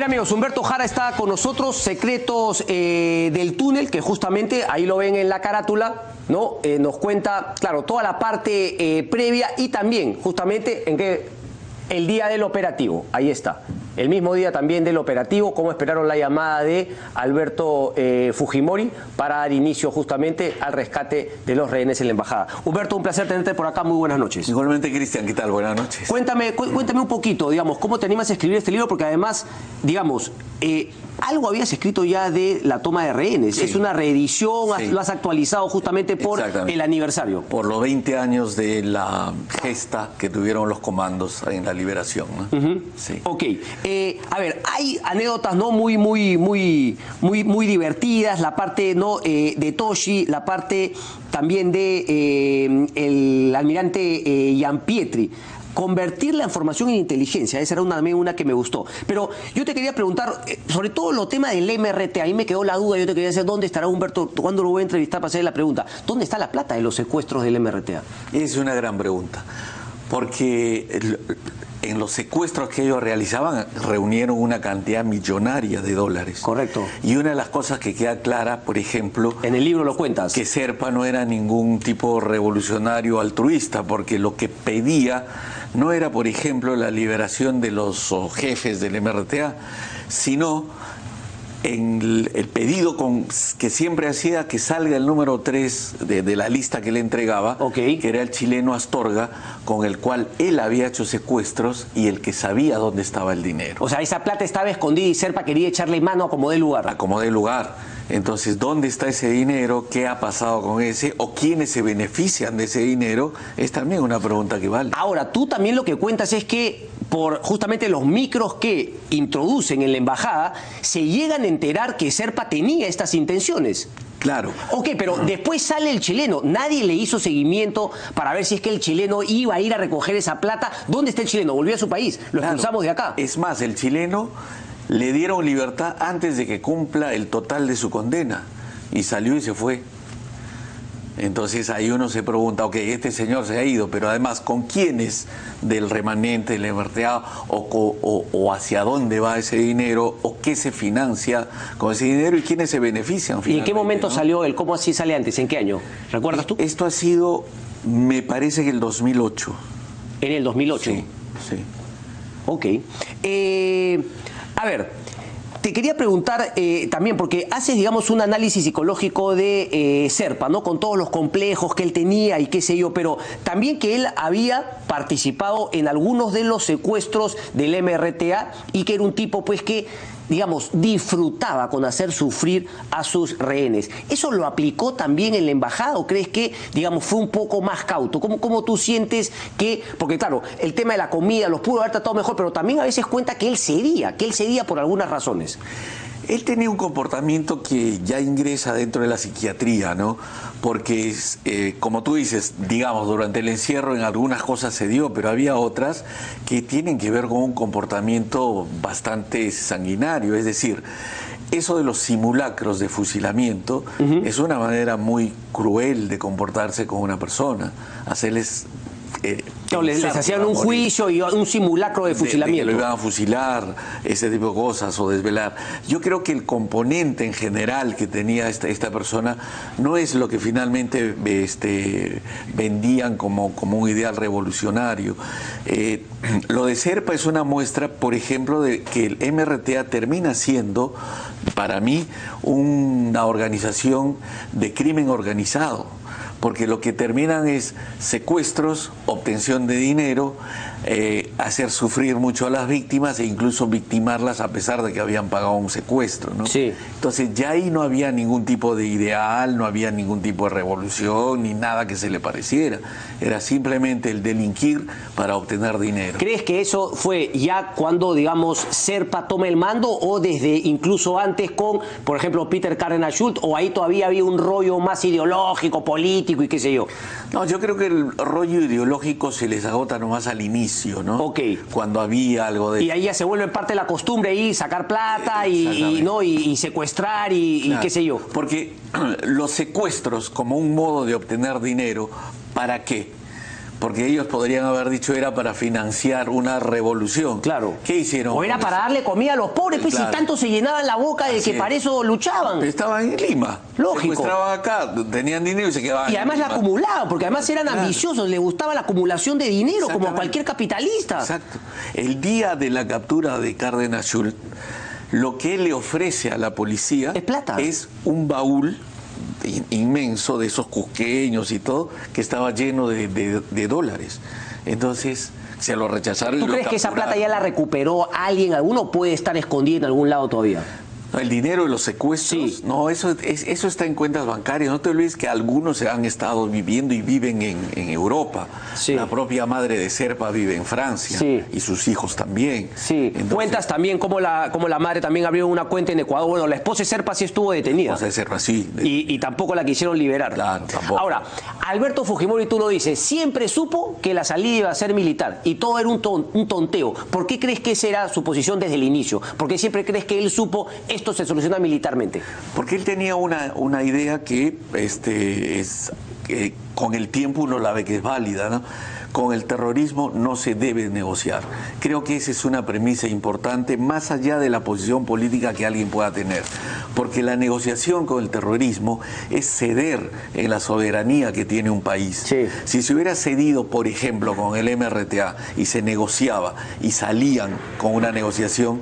Bien, amigos, Humberto Jara está con nosotros, secretos del túnel, que justamente ahí lo ven en la carátula, ¿no? Nos cuenta, claro, toda la parte previa y también justamente en que el día del operativo, ahí está. El mismo día también del operativo, cómo esperaron la llamada de Alberto Fujimori para dar inicio justamente al rescate de los rehenes en la embajada. Humberto, un placer tenerte por acá, muy buenas noches. Igualmente, Cristian, ¿qué tal? Buenas noches. Cuéntame un poquito, digamos, cómo te animas a escribir este libro, porque además, digamos, algo habías escrito ya de la toma de rehenes, sí. Es una reedición, sí. Lo has actualizado justamente por el aniversario. Por los 20 años de la gesta que tuvieron los comandos en la liberación, ¿no? Sí. Ok. A ver, hay anécdotas no muy divertidas, la parte no de Toshi, la parte también de el almirante Gianpietri. Convertir la información en inteligencia, esa era una que me gustó. Pero yo te quería preguntar, sobre todo lo tema del MRT, ahí me quedó la duda, yo te quería decir, ¿dónde estará Humberto? ¿Cuándo lo voy a entrevistar para hacerle la pregunta? ¿Dónde está la plata de los secuestros del MRTA? Es una gran pregunta, porque en los secuestros que ellos realizaban reunieron una cantidad millonaria de dólares. Correcto. Y una de las cosas que queda clara, por ejemplo... En el libro lo cuentas. Que Serpa no era ningún tipo revolucionario altruista, porque lo que pedía no era, por ejemplo, la liberación de los jefes del MRTA, sino en el pedido que siempre hacía que salga el número 3 de la lista que le entregaba, que era el chileno Astorga, con el cual él había hecho secuestros y el que sabía dónde estaba el dinero. O sea, esa plata estaba escondida y Serpa quería echarle mano a como dé lugar. A como dé lugar. Entonces, ¿dónde está ese dinero? ¿Qué ha pasado con ese? ¿O quiénes se benefician de ese dinero? Es también una pregunta que vale. Ahora, tú también lo que cuentas es que por justamente los micros que introducen en la embajada, se llegan a enterar que Serpa tenía estas intenciones. Claro. Ok, pero después sale el chileno. Nadie le hizo seguimiento para ver si es que el chileno iba a ir a recoger esa plata. ¿Dónde está el chileno? Volvió a su país. Lo expulsamos de acá. Es más, el chileno le dieron libertad antes de que cumpla el total de su condena. Y salió y se fue. Entonces ahí uno se pregunta, ok, este señor se ha ido, pero además, ¿con quiénes del remanente del MRTA o hacia dónde va ese dinero o qué se financia con ese dinero y quiénes se benefician finalmente? ¿Y en qué momento salió él? ¿Cómo así sale antes? ¿En qué año? ¿Recuerdas tú? Esto ha sido, me parece que el 2008. ¿En el 2008? Sí, sí. Ok. A ver... Te quería preguntar también, porque haces, digamos, un análisis psicológico de Serpa, ¿no? Con todos los complejos que él tenía y qué sé yo, pero también que él había participado en algunos de los secuestros del MRTA y que era un tipo, pues, que, digamos, disfrutaba con hacer sufrir a sus rehenes. ¿Eso lo aplicó también en la embajada o crees que, digamos, fue un poco más cauto? ¿Cómo tú sientes que...? Porque, claro, el tema de la comida los pudo haber tratado mejor, pero también a veces cuenta que él cedía por algunas razones. Él tenía un comportamiento que ya ingresa dentro de la psiquiatría, ¿no? Porque, como tú dices, digamos, durante el encierro en algunas cosas se dio, pero había otras que tienen que ver con un comportamiento bastante sanguinario. Es decir, eso de los simulacros de fusilamiento es una manera muy cruel de comportarse con una persona, hacerles... les hacían un juicio y un simulacro de fusilamiento. De que lo iban a fusilar, ese tipo de cosas, o desvelar. Yo creo que el componente en general que tenía esta persona no es lo que finalmente vendían como un ideal revolucionario. Lo de Serpa es una muestra, por ejemplo, de que el MRTA termina siendo, para mí, una organización de crimen organizado. Porque lo que terminan es secuestros, obtención de dinero, hacer sufrir mucho a las víctimas e incluso victimarlas a pesar de que habían pagado un secuestro, ¿no? Sí. Entonces ya ahí no había ningún tipo de ideal, no había ningún tipo de revolución ni nada que se le pareciera. Era simplemente el delinquir para obtener dinero. ¿Crees que eso fue ya cuando, digamos, Serpa toma el mando o desde incluso antes con, por ejemplo, Peter Cardenal-Schultz, o ahí todavía había un rollo más ideológico, político y qué sé yo? No, yo creo que el rollo ideológico se les agota nomás al inicio, ¿no? Ok. Cuando había algo de... Y ahí ya se vuelve parte de la costumbre y sacar plata y secuestrar y qué sé yo. Porque los secuestros como un modo de obtener dinero, ¿para qué? porque ellos podrían haber dicho era para financiar una revolución. Claro. ¿Qué hicieron? O era para darle comida a los pobres, pues, Claro. si tanto se llenaban la boca de Así que es. para eso luchaban. Estaban en Lima. Lógico. Secuestraban acá, tenían dinero y se quedaban Y además en la Lima. acumulaban, porque además eran Claro. ambiciosos, les gustaba la acumulación de dinero, como a Exactamente. cualquier capitalista. Exacto. El día de la captura de Cárdenas Schultz, lo que él le ofrece a la policía Es plata. es un baúl inmenso de esos cusqueños y todo, que estaba lleno de dólares. Entonces se lo rechazaron. ¿Tú y lo crees que esa plata ya capturaron. la recuperó alguien? ¿Alguno puede estar escondido en algún lado todavía? El dinero de los secuestros, Sí. no, eso está en cuentas bancarias. No te olvides que algunos se han estado viviendo y viven en Europa. Sí. La propia madre de Serpa vive en Francia, Sí. y sus hijos también. Sí, Entonces, cuentas también como la madre también abrió una cuenta en Ecuador. Bueno, la esposa de Serpa sí estuvo detenida. O sea, Serpa sí. Y tampoco la quisieron liberar. Claro, tampoco. Ahora, Alberto Fujimori, tú lo dices, siempre supo que la salida iba a ser militar y todo era un tonteo. ¿Por qué crees que esa era su posición desde el inicio? ¿Por qué siempre crees que él supo esto se soluciona militarmente? Porque él tenía una idea que con el tiempo uno la ve que es válida, ¿no? Con el terrorismo no se debe negociar. Creo que esa es una premisa importante, más allá de la posición política que alguien pueda tener. Porque la negociación con el terrorismo es ceder en la soberanía que tiene un país. Sí. Si se hubiera cedido, por ejemplo, con el MRTA y se negociaba y salían con una negociación,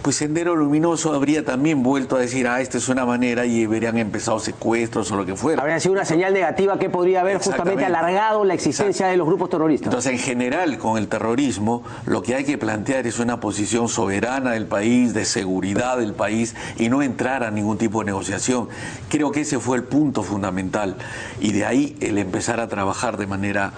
pues Sendero Luminoso habría también vuelto a decir, esta es una manera, y habrían empezado secuestros o lo que fuera. Habría sido una señal negativa que podría haber justamente Exactamente. alargado la existencia Exacto. de los grupos terroristas. Entonces, en general, con el terrorismo, lo que hay que plantear es una posición soberana del país, de seguridad del país, y no entrar a ningún tipo de negociación. Creo que ese fue el punto fundamental. Y de ahí el empezar a trabajar de manera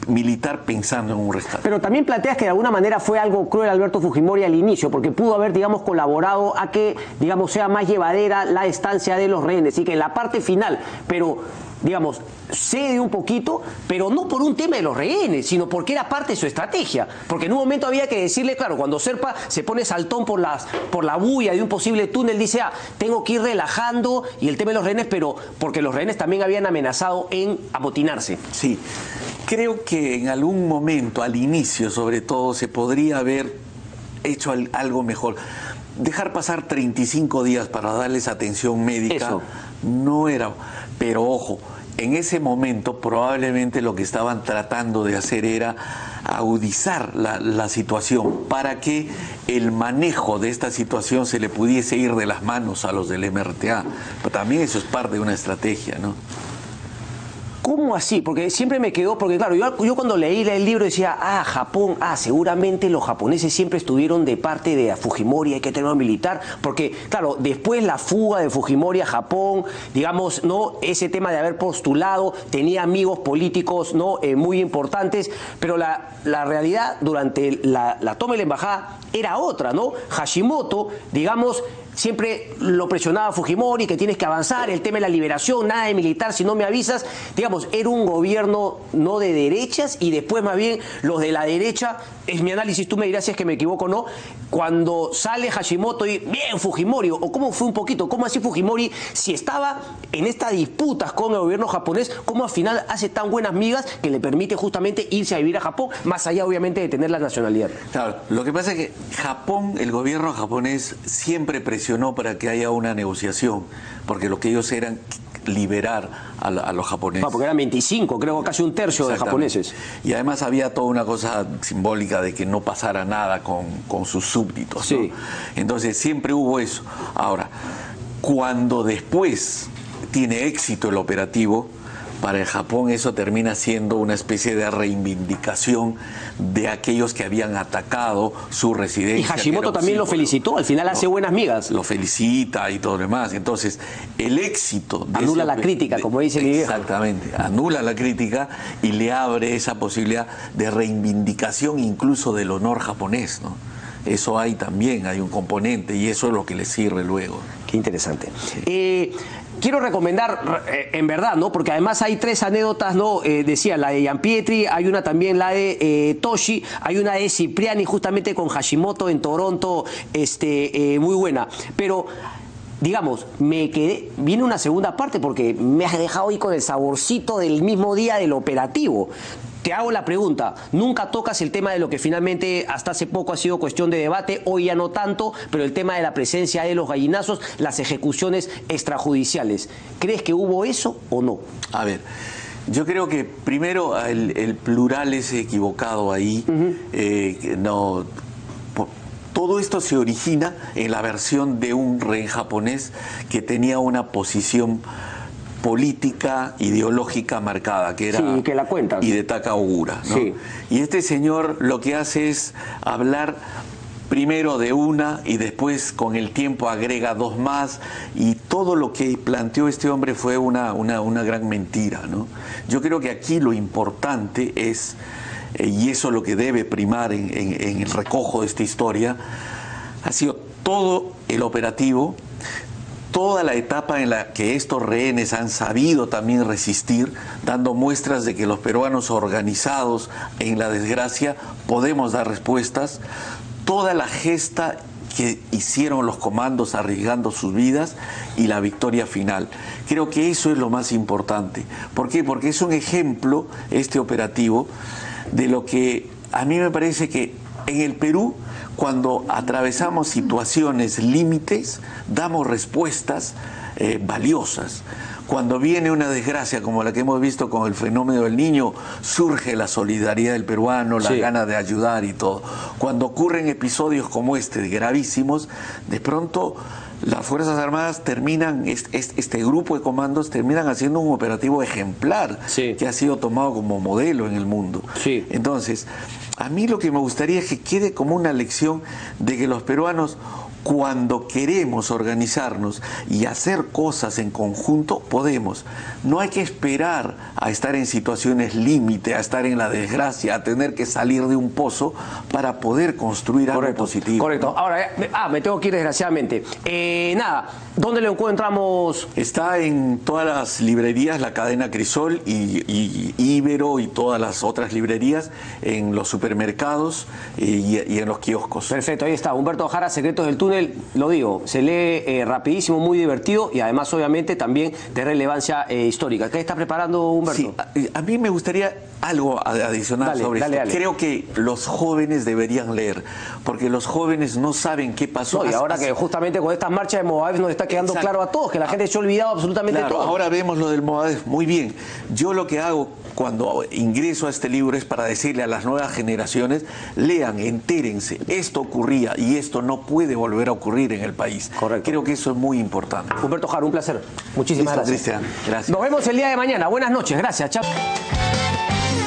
militar pensando en un rescate. Pero también planteas que de alguna manera fue algo cruel Alberto Fujimori al inicio, porque pudo haber, digamos, colaborado a que, digamos, sea más llevadera la estancia de los rehenes y que en la parte final, pero, digamos, cede un poquito, pero no por un tema de los rehenes, sino porque era parte de su estrategia. Porque en un momento había que decirle, claro, cuando Serpa se pone saltón por la bulla de un posible túnel, dice, tengo que ir relajando, y el tema de los rehenes, pero porque los rehenes también habían amenazado en amotinarse. Sí, creo que en algún momento, al inicio sobre todo, se podría haber hecho algo mejor. Dejar pasar 35 días para darles atención médica Eso. no era, pero ojo, en ese momento probablemente lo que estaban tratando de hacer era agudizar la situación para que el manejo de esta situación se le pudiese ir de las manos a los del MRTA. Pero también eso es parte de una estrategia, ¿no? ¿Cómo así? Porque siempre me quedó, porque claro, yo cuando leí el libro decía, Japón, seguramente los japoneses siempre estuvieron de parte de Fujimori, hay que tener un militar, porque claro, después la fuga de Fujimori a Japón, digamos, ¿no? Ese tema de haber postulado, tenía amigos políticos, ¿no? Muy importantes, pero la realidad durante la toma de la embajada era otra, ¿no? Hashimoto, digamos, siempre lo presionaba Fujimori, que tienes que avanzar, el tema de la liberación, nada de militar si no me avisas. Digamos, era un gobierno no de derechas y después más bien los de la derecha, es mi análisis, tú me dirás si es que me equivoco o no, cuando sale Hashimoto y bien Fujimori, o cómo fue un poquito, cómo así Fujimori, si estaba en estas disputas con el gobierno japonés, cómo al final hace tan buenas migas que le permite justamente irse a vivir a Japón, más allá obviamente de tener la nacionalidad. Claro, lo que pasa es que Japón, el gobierno japonés siempre presionó para que haya una negociación, porque lo que ellos eran liberar a los japoneses. Porque eran 25, creo casi un tercio de japoneses. Y además había toda una cosa simbólica de que no pasara nada con sus súbditos, ¿no? Sí. Entonces siempre hubo eso. Ahora, cuando después tiene éxito el operativo, para el Japón eso termina siendo una especie de reivindicación de aquellos que habían atacado su residencia. Y Hashimoto también lo felicitó, al final hace buenas migas. Lo felicita y todo lo demás. Entonces, el éxito... Anula la crítica, como dice mi viejo. Exactamente, anula la crítica y le abre esa posibilidad de reivindicación incluso del honor japonés, ¿no? Eso hay también, hay un componente y eso es lo que le sirve luego. Qué interesante. Quiero recomendar, en verdad, ¿no? Porque además hay 3 anécdotas, ¿no? Decía, la de Gianpietri, hay una también, la de Toshi, hay una de Cipriani, justamente con Hashimoto en Toronto, muy buena. Pero digamos, viene una segunda parte porque me has dejado ahí con el saborcito del mismo día del operativo. Te hago la pregunta, nunca tocas el tema de lo que finalmente hasta hace poco ha sido cuestión de debate, hoy ya no tanto, pero el tema de la presencia de los gallinazos, las ejecuciones extrajudiciales. ¿Crees que hubo eso o no? A ver, yo creo que primero el plural es equivocado ahí. Todo esto se origina en la versión de un rey japonés que tenía una posición política, ideológica marcada, que era sí, que la cuentan. Hidetaka Ogura, ¿no? Sí. Y este señor lo que hace es hablar primero de una y después con el tiempo agrega dos más, y todo lo que planteó este hombre fue una gran mentira, ¿no? Yo creo que aquí lo importante es, y eso es lo que debe primar en el recojo de esta historia, ha sido todo el operativo, toda la etapa en la que estos rehenes han sabido también resistir, dando muestras de que los peruanos organizados en la desgracia podemos dar respuestas, toda la gesta que hicieron los comandos arriesgando sus vidas y la victoria final. Creo que eso es lo más importante. ¿Por qué? Porque es un ejemplo, este operativo, de lo que a mí me parece que en el Perú, cuando atravesamos situaciones límites, damos respuestas valiosas. Cuando viene una desgracia como la que hemos visto con el fenómeno del Niño, surge la solidaridad del peruano, la gana de ayudar y todo. Cuando ocurren episodios como este, gravísimos, de pronto las Fuerzas Armadas terminan, este grupo de comandos terminan haciendo un operativo ejemplar, que ha sido tomado como modelo en el mundo. Sí. Entonces, a mí lo que me gustaría es que quede como una lección de que los peruanos, cuando queremos organizarnos y hacer cosas en conjunto, podemos. No hay que esperar a estar en situaciones límite, a estar en la desgracia, a tener que salir de un pozo para poder construir algo positivo. Correcto. ¿no? Ahora, me tengo que ir desgraciadamente. Nada, ¿dónde lo encontramos? Está en todas las librerías, la cadena Crisol y Ibero y todas las otras librerías, en los supermercados y en los kioscos. Perfecto, ahí está. Humberto Jara, Secretos del Túnel, lo digo, se lee rapidísimo, muy divertido y además obviamente también de relevancia histórica. ¿Qué está preparando Humberto? Sí, a mí me gustaría algo adicional sobre esto. Dale. Creo que los jóvenes deberían leer, porque los jóvenes no saben qué pasó. No, y ahora que justamente con estas marchas de Movadef nos está quedando claro a todos, que la gente se ha olvidado absolutamente todo. Ahora vemos lo del Movadef. Muy bien. Yo lo que hago cuando ingreso a este libro es para decirle a las nuevas generaciones, lean, entérense, esto ocurría y esto no puede volver a ocurrir en el país. Correcto. Creo que eso es muy importante. Humberto Jara, un placer. Muchísimas gracias. Cristian, gracias. Nos vemos el día de mañana. Buenas noches. Gracias. Chao.